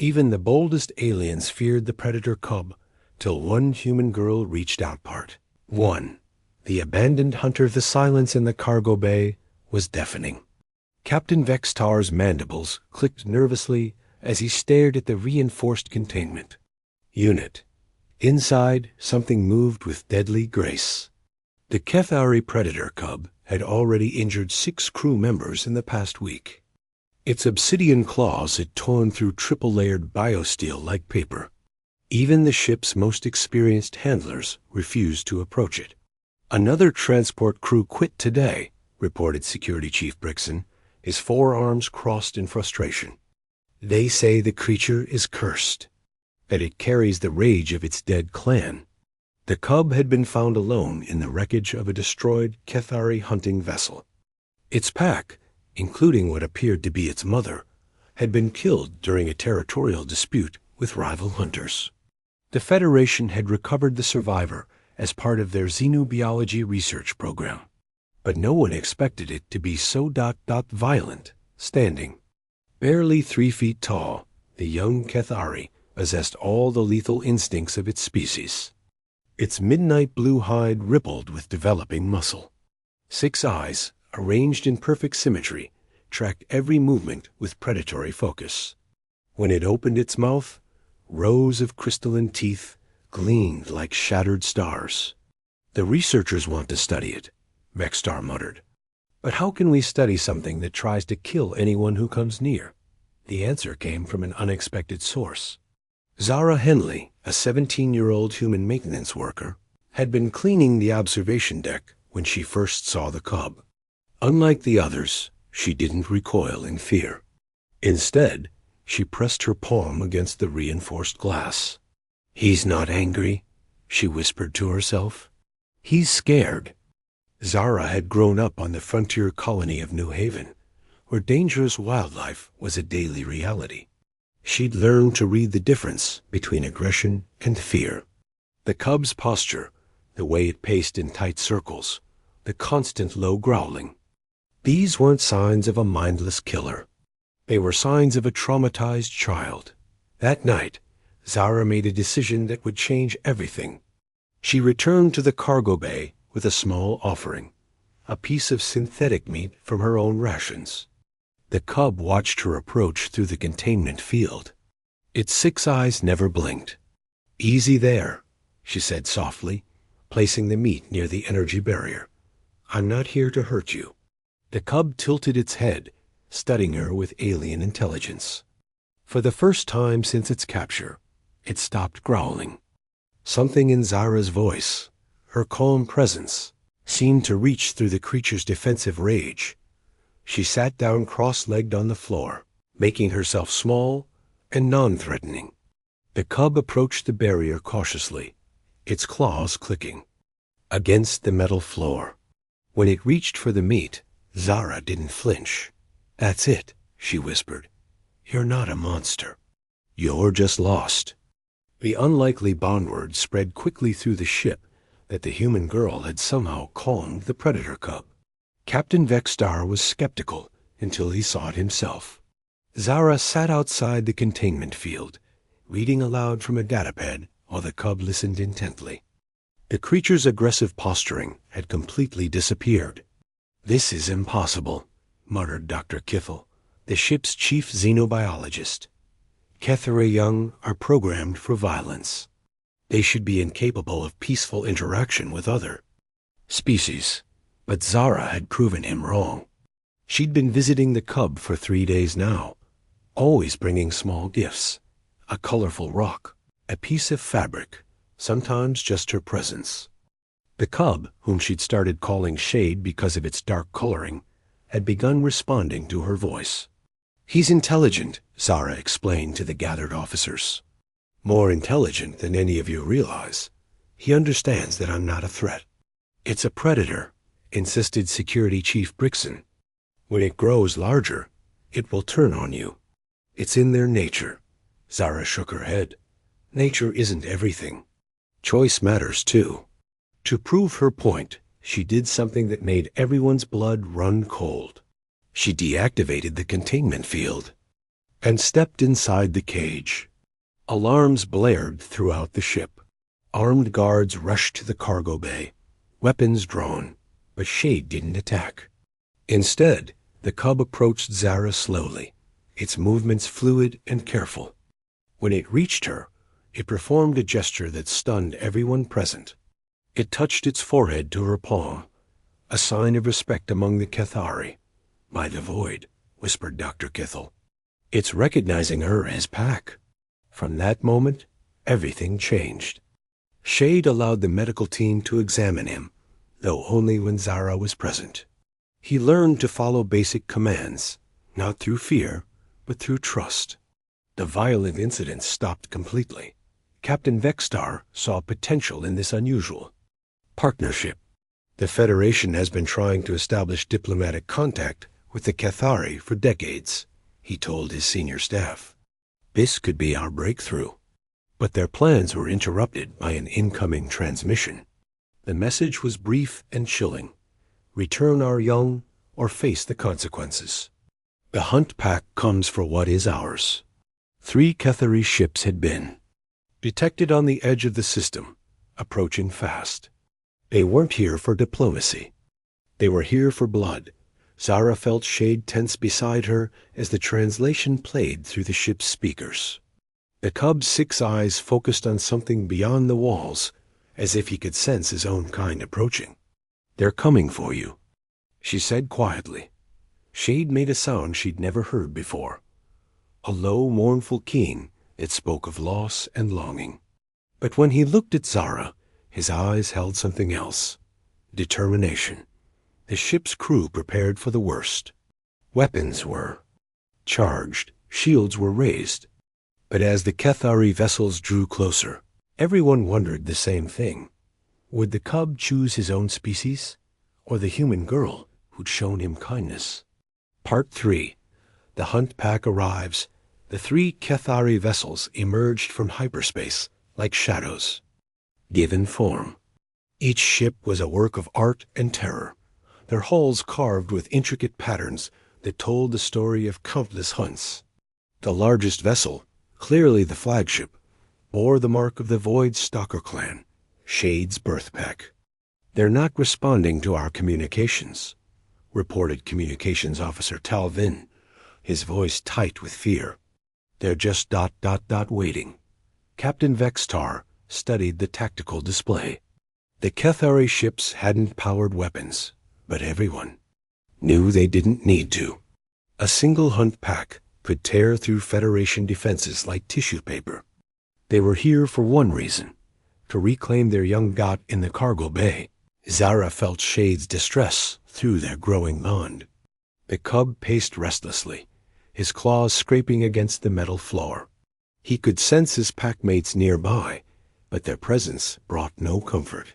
Even the boldest aliens feared the predator cub, till one human girl reached out. Part 1. The abandoned hunter. The silence in the cargo bay was deafening. Captain Vextar's mandibles clicked nervously as he stared at the reinforced containment unit. Inside, something moved with deadly grace. The Kethari predator cub had already injured 6 crew members in the past week. Its obsidian claws had torn through triple-layered biosteel like paper. Even the ship's most experienced handlers refused to approach it. Another transport crew quit today, reported Security Chief Brixton, his forearms crossed in frustration. They say the creature is cursed, that it carries the rage of its dead clan. The cub had been found alone in the wreckage of a destroyed Kethari hunting vessel. Its pack, including what appeared to be its mother, had been killed during a territorial dispute with rival hunters. The Federation had recovered the survivor as part of their xenobiology research program, but no one expected it to be so violent. Standing, barely 3 feet tall, the young Kethari possessed all the lethal instincts of its species. Its midnight blue hide rippled with developing muscle. 6 eyes, arranged in perfect symmetry, tracked every movement with predatory focus. When it opened its mouth, rows of crystalline teeth gleamed like shattered stars. The researchers want to study it, Vextar muttered. But how can we study something that tries to kill anyone who comes near? The answer came from an unexpected source. Zara Henley, a 17-year-old human maintenance worker, had been cleaning the observation deck when she first saw the cub. Unlike the others, she didn't recoil in fear. Instead, she pressed her palm against the reinforced glass. "He's not angry," she whispered to herself. "He's scared." Zara had grown up on the frontier colony of New Haven, where dangerous wildlife was a daily reality. She'd learned to read the difference between aggression and fear. The cub's posture, the way it paced in tight circles, the constant low growling. These weren't signs of a mindless killer. They were signs of a traumatized child. That night, Zara made a decision that would change everything. She returned to the cargo bay with a small offering, a piece of synthetic meat from her own rations. The cub watched her approach through the containment field. Its 6 eyes never blinked. "Easy there," she said softly, placing the meat near the energy barrier. "I'm not here to hurt you." The cub tilted its head, studying her with alien intelligence. For the first time since its capture, it stopped growling. Something in Zara's voice, her calm presence, seemed to reach through the creature's defensive rage. She sat down cross-legged on the floor, making herself small and non-threatening. The cub approached the barrier cautiously, its claws clicking against the metal floor. When it reached for the meat, Zara didn't flinch. "That's it," she whispered. "You're not a monster. You're just lost." The unlikely bondword spread quickly through the ship that the human girl had somehow calmed the predator cub. Captain Vextar was skeptical until he saw it himself. Zara sat outside the containment field, reading aloud from a datapad while the cub listened intently. The creature's aggressive posturing had completely disappeared. "This is impossible," muttered Dr. Kiffel, the ship's chief xenobiologist. "Kethari young are programmed for violence. They should be incapable of peaceful interaction with other species." But Zara had proven him wrong. She'd been visiting the cub for 3 days now, always bringing small gifts, a colorful rock, a piece of fabric, sometimes just her presence. The cub, whom she'd started calling Shade because of its dark coloring, had begun responding to her voice. "He's intelligent," Zara explained to the gathered officers. "More intelligent than any of you realize. He understands that I'm not a threat." "It's a predator," insisted Security Chief Brixton. "When it grows larger, it will turn on you. It's in their nature." Zara shook her head. "Nature isn't everything. Choice matters too." To prove her point, she did something that made everyone's blood run cold. She deactivated the containment field. and stepped inside the cage. Alarms blared throughout the ship. Armed guards rushed to the cargo bay, weapons drawn, but Shade didn't attack. Instead, the cub approached Zara slowly, its movements fluid and careful. When it reached her, it performed a gesture that stunned everyone present. It touched its forehead to her palm, a sign of respect among the Cathari. "By the void," whispered Dr. Kithel. "It's recognizing her as Pac." From that moment, everything changed. Shade allowed the medical team to examine him, though only when Zara was present. He learned to follow basic commands, not through fear, but through trust. The violent incidents stopped completely. Captain Vextar saw potential in this unusual partnership. The Federation has been trying to establish diplomatic contact with the Cathari for decades, he told his senior staff. This could be our breakthrough. But their plans were interrupted by an incoming transmission. The message was brief and chilling. Return our young or face the consequences. The hunt pack comes for what is ours. 3 Cathari ships had been detected on the edge of the system, approaching fast. They weren't here for diplomacy. They were here for blood. Zara felt Shade tense beside her as the translation played through the ship's speakers. The cub's 6 eyes focused on something beyond the walls, as if he could sense his own kind approaching. "They're coming for you," she said quietly. Shade made a sound she'd never heard before, a low, mournful keen that spoke of loss and longing. But when he looked at Zara, his eyes held something else: determination. The ship's crew prepared for the worst. Weapons were charged, shields were raised. But as the Cathari vessels drew closer, everyone wondered the same thing. Would the cub choose his own species, or the human girl who'd shown him kindness? Part 3. The hunt pack arrives. The 3 Cathari vessels emerged from hyperspace like shadows, given form. Each ship was a work of art and terror, their hulls carved with intricate patterns that told the story of countless hunts. The largest vessel, clearly the flagship, bore the mark of the Void Stalker clan, Shade's birth pack. "They're not responding to our communications," reported Communications Officer Talvin, his voice tight with fear. "They're just ... waiting." Captain Vextar studied the tactical display. The Cathari ships hadn't powered weapons, but everyone knew they didn't need to. A single hunt pack could tear through Federation defenses like tissue paper. They were here for one reason: to reclaim their young got in the cargo bay. Zara felt Shade's distress through their growing bond. The cub paced restlessly, his claws scraping against the metal floor. He could sense his packmates nearby, but their presence brought no comfort.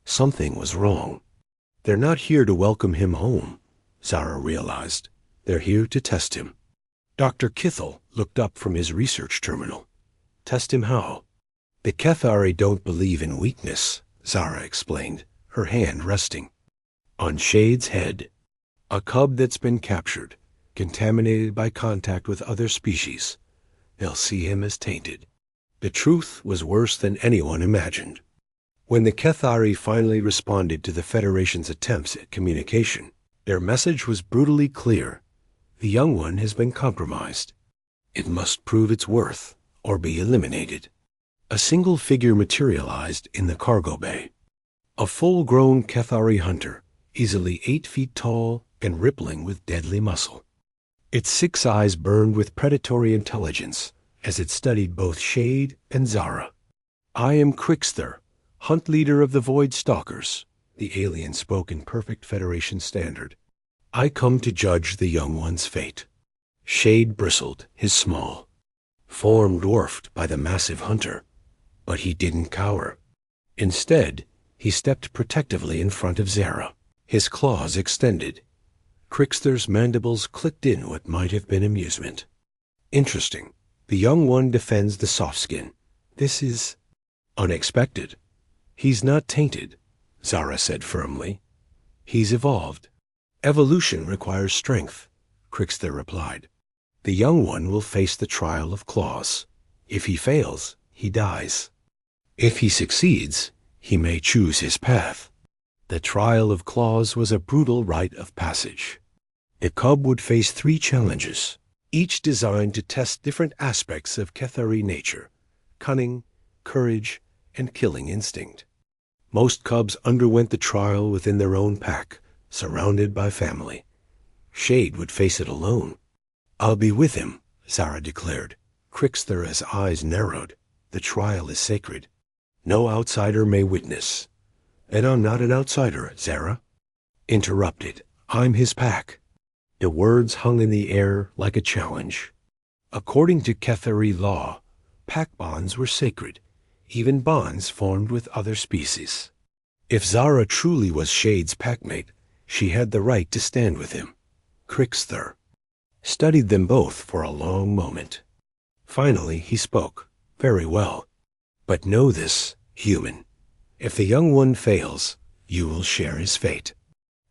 Something was wrong. "They're not here to welcome him home," Zara realized. "They're here to test him." Dr. Kithel looked up from his research terminal. "Test him how?" "The Cathari don't believe in weakness," Zara explained, her hand resting on Shade's head. "A cub that's been captured, contaminated by contact with other species. They'll see him as tainted." The truth was worse than anyone imagined. When the Cathari finally responded to the Federation's attempts at communication, their message was brutally clear: the young one has been compromised. It must prove its worth or be eliminated. A single figure materialized in the cargo bay. A full-grown Cathari hunter, easily 8 feet tall and rippling with deadly muscle. Its 6 eyes burned with predatory intelligence as it studied both Shade and Zara. "I am Crixther, hunt leader of the Void Stalkers," the alien spoke in perfect Federation standard. "I come to judge the young one's fate." Shade bristled, his small form dwarfed by the massive hunter, but he didn't cower. Instead, he stepped protectively in front of Zara, his claws extended. Crixther's mandibles clicked in what might have been amusement. "Interesting. The young one defends the soft skin. This is unexpected." "He's not tainted," Zara said firmly. "He's evolved." "Evolution requires strength," Crixther replied. The young one will face the trial of claws. If he fails, he dies. If he succeeds, he may choose his path. The trial of claws was a brutal rite of passage. The cub would face 3 challenges, each designed to test different aspects of Kethari nature: cunning, courage, and killing instinct. Most cubs underwent the trial within their own pack, surrounded by family. Shade would face it alone. "I'll be with him," Zara declared. Crixther's eyes narrowed. "The trial is sacred. No outsider may witness." "And I'm not an outsider, Zara." Interrupted. "I'm his pack." The words hung in the air like a challenge. According to Kethari law, pack bonds were sacred, even bonds formed with other species. If Zara truly was Shade's packmate, she had the right to stand with him. Crixther studied them both for a long moment. Finally he spoke. "Very well. But know this, human. If the young one fails, you will share his fate."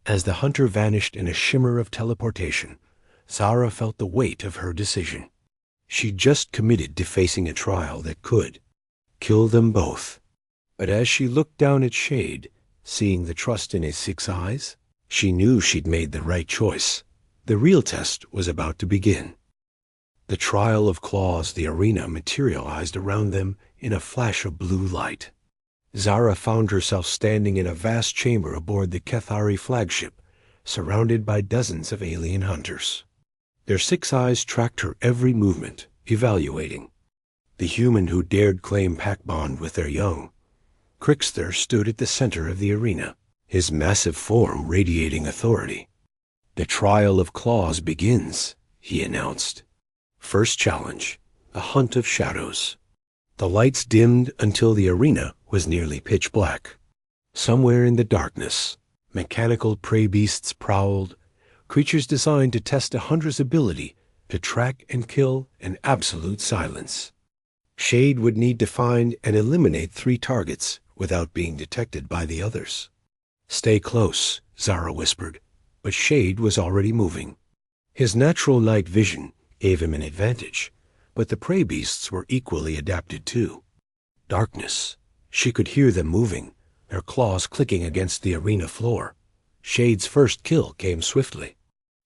As the hunter vanished in a shimmer of teleportation, Zara felt the weight of her decision. She'd just committed to facing a trial that could kill them both. But as she looked down at Shade, seeing the trust in his 6 eyes, she knew she'd made the right choice. The real test was about to begin. The trial of claws, the arena materialized around them in a flash of blue light. Zara found herself standing in a vast chamber aboard the Kethari flagship, surrounded by dozens of alien hunters. Their 6 eyes tracked her every movement, evaluating. The human who dared claim pack bond with their young. Crixther stood at the center of the arena, his massive form radiating authority. "The trial of claws begins," he announced. First challenge, a hunt of shadows. The lights dimmed until the arena was nearly pitch black. Somewhere in the darkness, mechanical prey beasts prowled, creatures designed to test a hunter's ability to track and kill in absolute silence. Shade would need to find and eliminate 3 targets without being detected by the others. "Stay close," Zara whispered, but Shade was already moving. His natural night vision gave him an advantage, but the prey beasts were equally adapted too. Darkness. She could hear them moving, their claws clicking against the arena floor. Shade's first kill came swiftly.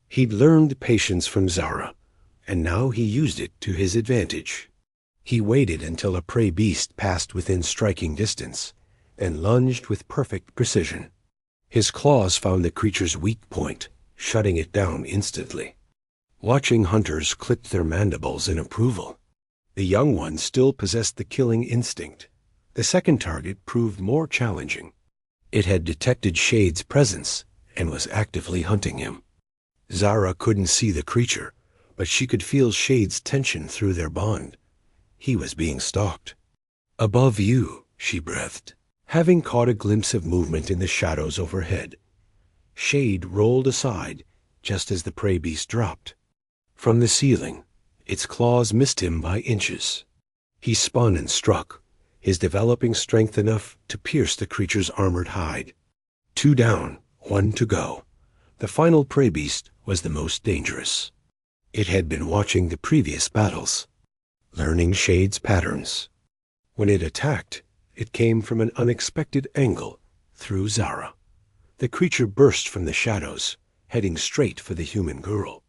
He'd learned patience from Zara, and now he used it to his advantage. He waited until a prey beast passed within striking distance, and lunged with perfect precision. His claws found the creature's weak point, shutting it down instantly. Watching hunters clicked their mandibles in approval. The young one still possessed the killing instinct. The second target proved more challenging. It had detected Shade's presence and was actively hunting him. Zara couldn't see the creature, but she could feel Shade's tension through their bond. He was being stalked. "Above you," she breathed, having caught a glimpse of movement in the shadows overhead. Shade rolled aside just as the prey beast dropped. From the ceiling, its claws missed him by inches. He spun and struck, his developing strength enough to pierce the creature's armored hide. 2 down, 1 to go. The final prey beast was the most dangerous. It had been watching the previous battles, learning Shade's patterns. When it attacked, it came from an unexpected angle, through Zara. The creature burst from the shadows, heading straight for the human girl.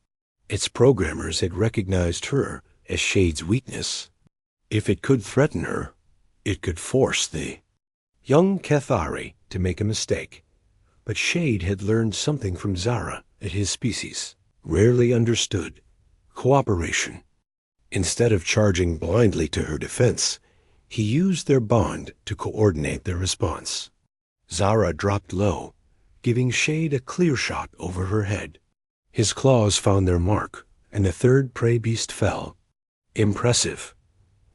Its programmers had recognized her as Shade's weakness. If it could threaten her, it could force the young Kethari to make a mistake. But Shade had learned something from Zara at his species, rarely understood: cooperation. Instead of charging blindly to her defense, he used their bond to coordinate their response. Zara dropped low, giving Shade a clear shot over her head. His claws found their mark, and the third prey beast fell. "Impressive,"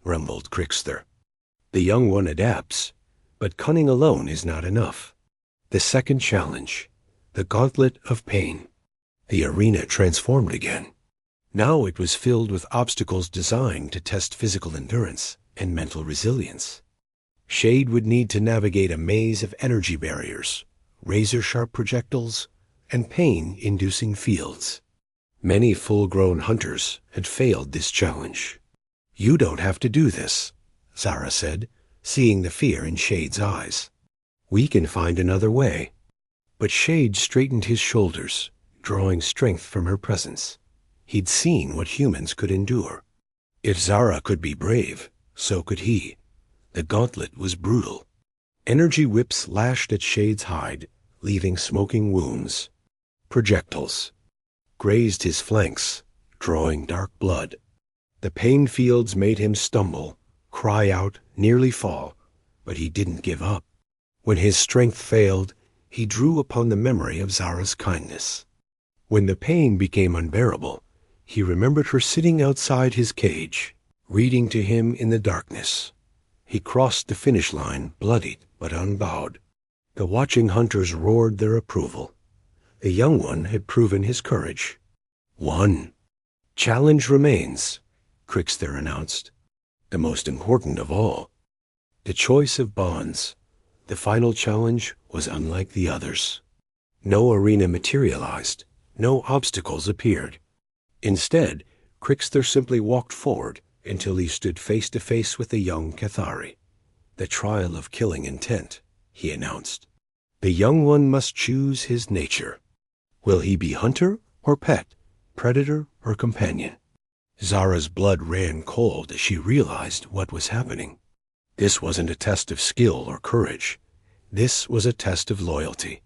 rumbled Crixther. "The young one adapts, but cunning alone is not enough." The second challenge, the Gauntlet of Pain. The arena transformed again. Now it was filled with obstacles designed to test physical endurance and mental resilience. Shade would need to navigate a maze of energy barriers, razor-sharp projectiles, and pain-inducing fields. Many full-grown hunters had failed this challenge. "You don't have to do this," Zara said, seeing the fear in Shade's eyes. "We can find another way." But Shade straightened his shoulders, drawing strength from her presence. He'd seen what humans could endure. If Zara could be brave, so could he. The gauntlet was brutal. Energy whips lashed at Shade's hide, leaving smoking wounds. Projectiles grazed his flanks, drawing dark blood. The pain fields made him stumble, cry out, nearly fall, but he didn't give up. When his strength failed, he drew upon the memory of Zara's kindness. When the pain became unbearable, he remembered her sitting outside his cage, reading to him in the darkness. He crossed the finish line, bloodied but unbowed. The watching hunters roared their approval. The young one had proven his courage. "One challenge remains," Crixter announced. "The most important of all. The choice of bonds." The final challenge was unlike the others. No arena materialized. No obstacles appeared. Instead, Crixter simply walked forward until he stood face to face with the young Cathari. "The trial of killing intent," he announced. "The young one must choose his nature. Will he be hunter or pet, predator or companion?" Zara's blood ran cold as she realized what was happening. This wasn't a test of skill or courage. This was a test of loyalty.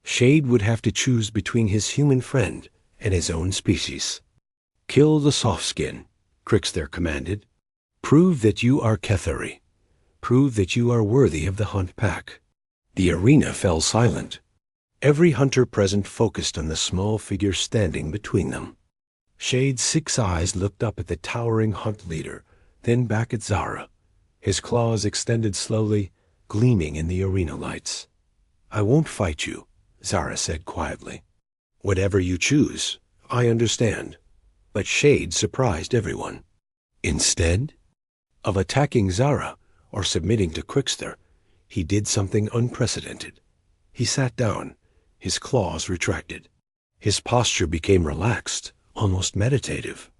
Shade would have to choose between his human friend and his own species. "Kill the soft-skin," Crixter commanded. "Prove that you are Cathari. Prove that you are worthy of the hunt pack." The arena fell silent. Every hunter present focused on the small figure standing between them. Shade's 6 eyes looked up at the towering hunt leader, then back at Zara. His claws extended slowly, gleaming in the arena lights. "I won't fight you," Zara said quietly. "Whatever you choose, I understand." But Shade surprised everyone. Instead of attacking Zara or submitting to Crixter, he did something unprecedented. He sat down, his claws retracted. His posture became relaxed, almost meditative.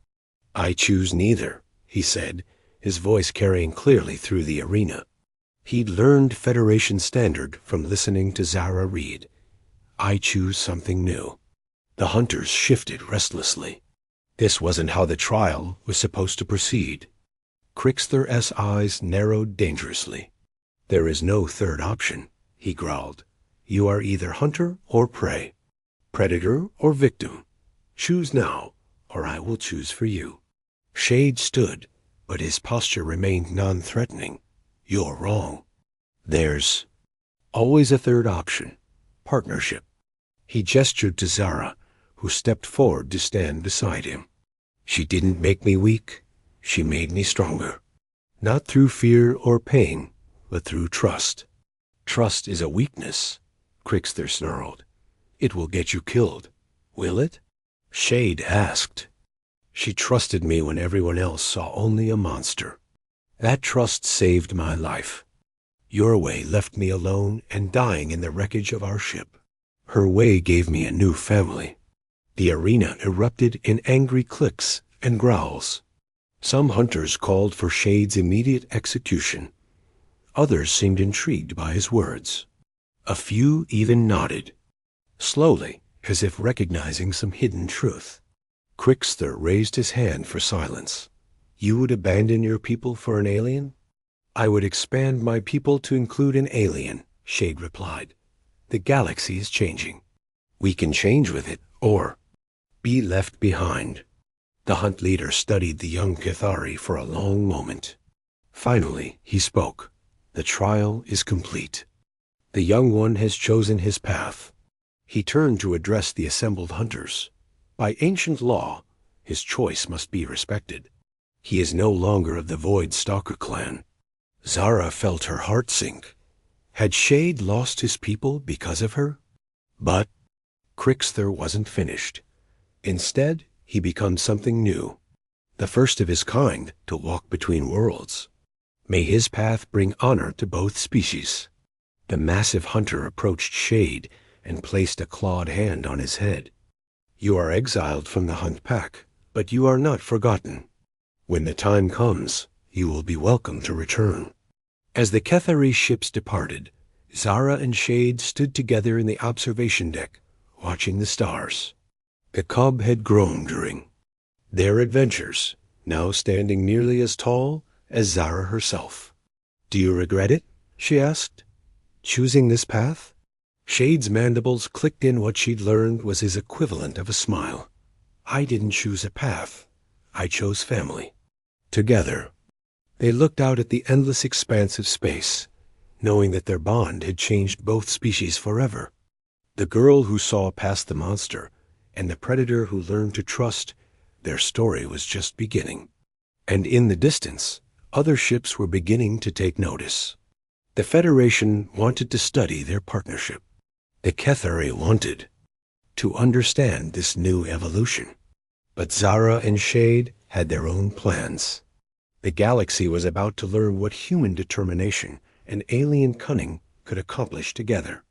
"I choose neither," he said, his voice carrying clearly through the arena. He'd learned Federation standard from listening to Zara read. "I choose something new." The hunters shifted restlessly. This wasn't how the trial was supposed to proceed. Crixter's eyes narrowed dangerously. "There is no third option," he growled. "You are either hunter or prey, predator or victim. Choose now, or I will choose for you." Shade stood, but his posture remained non-threatening. "You're wrong. There's always a third option. Partnership." He gestured to Zara, who stepped forward to stand beside him. "She didn't make me weak. She made me stronger. Not through fear or pain, but through trust." "Trust is a weakness," Crixter snarled. "It will get you killed. Will it?" Shade asked. "She trusted me when everyone else saw only a monster. That trust saved my life. Your way left me alone and dying in the wreckage of our ship. Her way gave me a new family." The arena erupted in angry clicks and growls. Some hunters called for Shade's immediate execution. Others seemed intrigued by his words. A few even nodded, slowly, as if recognizing some hidden truth. Crixter raised his hand for silence. "You would abandon your people for an alien?" "I would expand my people to include an alien," Shade replied. "The galaxy is changing. We can change with it, or be left behind." The hunt leader studied the young Cathari for a long moment. Finally, he spoke. "The trial is complete. The young one has chosen his path." He turned to address the assembled hunters. By ancient law, his choice must be respected. He is no longer of the Void Stalker clan. Zara felt her heart sink. Had Shade lost his people because of her? But Crixter wasn't finished. Instead, he becomes something new, the first of his kind to walk between worlds. May his path bring honor to both species. The massive hunter approached Shade and placed a clawed hand on his head. You are exiled from the Hunt Pack, but you are not forgotten. When the time comes, you will be welcome to return." As the Kethari ships departed, Zara and Shade stood together in the observation deck, watching the stars. The cub had grown during their adventures, now standing nearly as tall as Zara herself. "Do you regret it?" she asked. "Choosing this path?" Shade's mandibles clicked in what she'd learned was his equivalent of a smile. "I didn't choose a path. I chose family." Together, they looked out at the endless expanse of space, knowing that their bond had changed both species forever. The girl who saw past the monster, and the predator who learned to trust, their story was just beginning. And in the distance, other ships were beginning to take notice. The Federation wanted to study their partnership. The Kethari wanted to understand this new evolution. But Zara and Shade had their own plans. The galaxy was about to learn what human determination and alien cunning could accomplish together.